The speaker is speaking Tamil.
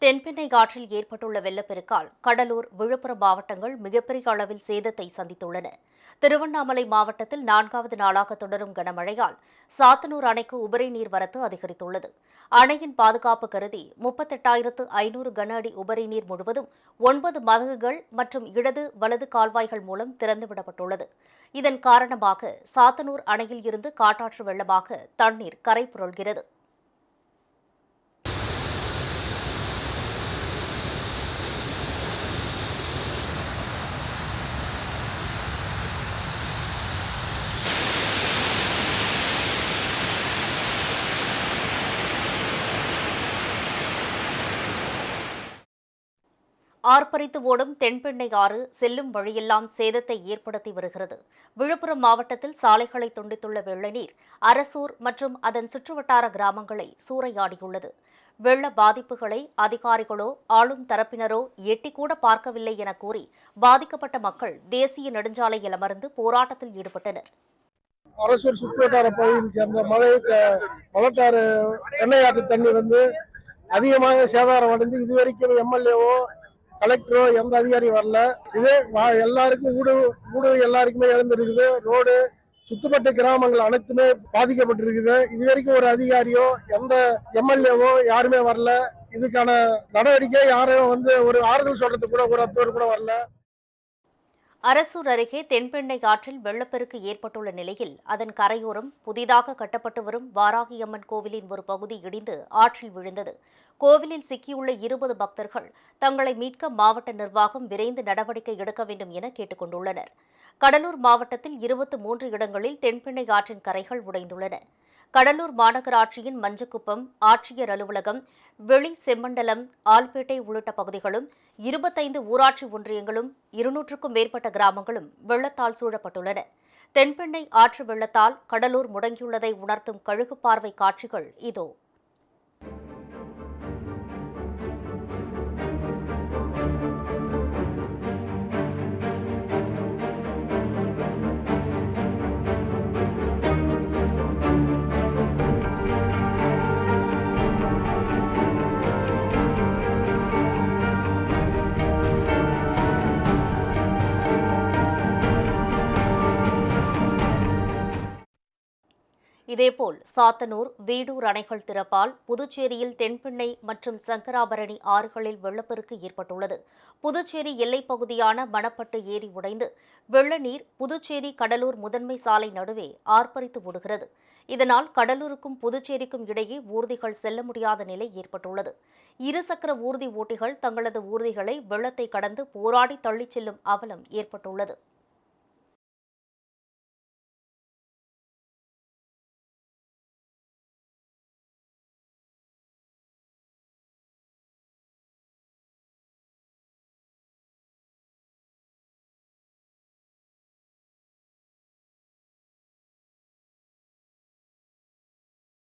தென்பெண்ணை ஆற்றில் ஏற்பட்டுள்ள வெள்ளப்பெருக்கால் கடலூர், விழுப்புரம் மாவட்டங்கள் மிகப்பெரிய அளவில் சேதத்தை சந்தித்துள்ளன. திருவண்ணாமலை மாவட்டத்தில் 4வது நாளாக தொடரும் கனமழையால் சாத்தனூர் அணைக்கு உபரி நீர் வரத்து அதிகரித்துள்ளது. அணையின் பாதுகாப்பு கருதி 38,500 கன அடி உபரி நீர் முழுவதும் 9 மதகுகள் மற்றும் இடது, வலது கால்வாய்கள் மூலம் திறந்துவிடப்பட்டுள்ளது. இதன் காரணமாக சாத்தனூர் அணையில் இருந்து காட்டாற்று வெள்ளமாக தண்ணீர் கரை புரள்கிறது. ஆர்ப்பரித்து ஓடும் தென்பெண்ணை ஆறு செல்லும் வழியெல்லாம் சேதத்தை ஏற்படுத்தி வருகிறது. விழுப்புரம் மாவட்டத்தில் சாலைகளை துண்டித்துள்ள வெள்ள நீர் அரசூர் மற்றும் அதன் சுற்றுவட்டார கிராமங்களை சூறையாடியுள்ளது. வெள்ள பாதிப்புகளை அதிகாரிகளோ ஆளும் தரப்பினரோ எட்டிக்கூட பார்க்கவில்லை என கூறி பாதிக்கப்பட்ட மக்கள் தேசிய நெடுஞ்சாலையில் அமர்ந்து போராட்டத்தில் ஈடுபட்டனர். அரசூர் சுற்றுவட்டார பகுதியில் சேர்ந்த மலட்டாறு எண்ணெய் ஆற்று தண்ணி அதிகமாக சேதாரம் அடைந்து இதுவரைக்கும் எம்எல்ஏவோ கலெக்டரோ எந்த அதிகாரியும் வரல. இதே எல்லாருக்கும் வீடு எல்லாருக்குமே இழந்திருக்குது. ரோடு சுத்தப்பட்ட கிராமங்கள் அனைத்துமே பாதிக்கப்பட்டிருக்குது. இதுவரைக்கும் ஒரு அதிகாரியோ எந்த எம்எல்ஏவோ யாருமே வரல. இதுக்கான நடவடிக்கை யாரும் ஒரு ஆறுதல் சொல்றதுக்கு கூட ஒரு அத்தவர் கூட வரல. அரசூர் அருகே தென்பெண்ணை ஆற்றில் வெள்ளப்பெருக்கு ஏற்பட்டுள்ள நிலையில் அதன் கரையோரம் புதிதாக கட்டப்பட்டு வரும் வாராகியம்மன் கோவிலின் ஒரு பகுதி இடிந்து ஆற்றில் விழுந்தது. கோவிலில் சிக்கியுள்ள 20 பக்தர்கள் தங்களை மீட்க மாவட்ட நிர்வாகம் விரைந்து நடவடிக்கை எடுக்க வேண்டும் என கேட்டுக் கொண்டுள்ளனர். கடலூர் மாவட்டத்தில் 23 இடங்களில் தென்பெண்ணை ஆற்றின் கரைகள் உடைந்துள்ளன. கடலூர் மாநகராட்சியின் மஞ்சக்குப்பம், ஆட்சியர் அலுவலகம், வெளி செம்மண்டலம், ஆல்பேட்டை உள்ளிட்ட பகுதிகளும் 25 ஊராட்சி ஒன்றியங்களும் 200க்கும் மேற்பட்ட கிராமங்களும் வெள்ளத்தால் சூழப்பட்டுள்ளன. தென்பெண்ணை ஆற்று வெள்ளத்தால் கடலூர் முடங்கியுள்ளதை உணர்த்தும் கழுகு பார்வை காட்சிகள் இதோ. இதேபோல் சாத்தனூர், வீடூர் அணைகள் திறப்பால் புதுச்சேரியில் தென்பெண்ணை மற்றும் சங்கராபரணி ஆறுகளில் வெள்ளப்பெருக்கு ஏற்பட்டுள்ளது. புதுச்சேரி எல்லைப் பகுதியான மணப்பட்டு ஏரி உடைந்து வெள்ள நீர் புதுச்சேரி கடலூர் முதன்மை சாலை நடுவே ஆர்ப்பரித்து ஓடுகிறது. இதனால் கடலூருக்கும் புதுச்சேரிக்கும் இடையே ஊர்திகள் செல்ல முடியாத நிலை ஏற்பட்டுள்ளது. இருசக்கர ஊர்தி ஓட்டிகள் தங்களது ஊர்திகளை வெள்ளத்தை கடந்து போராடி தள்ளிச் செல்லும் அவலம் ஏற்பட்டுள்ளது.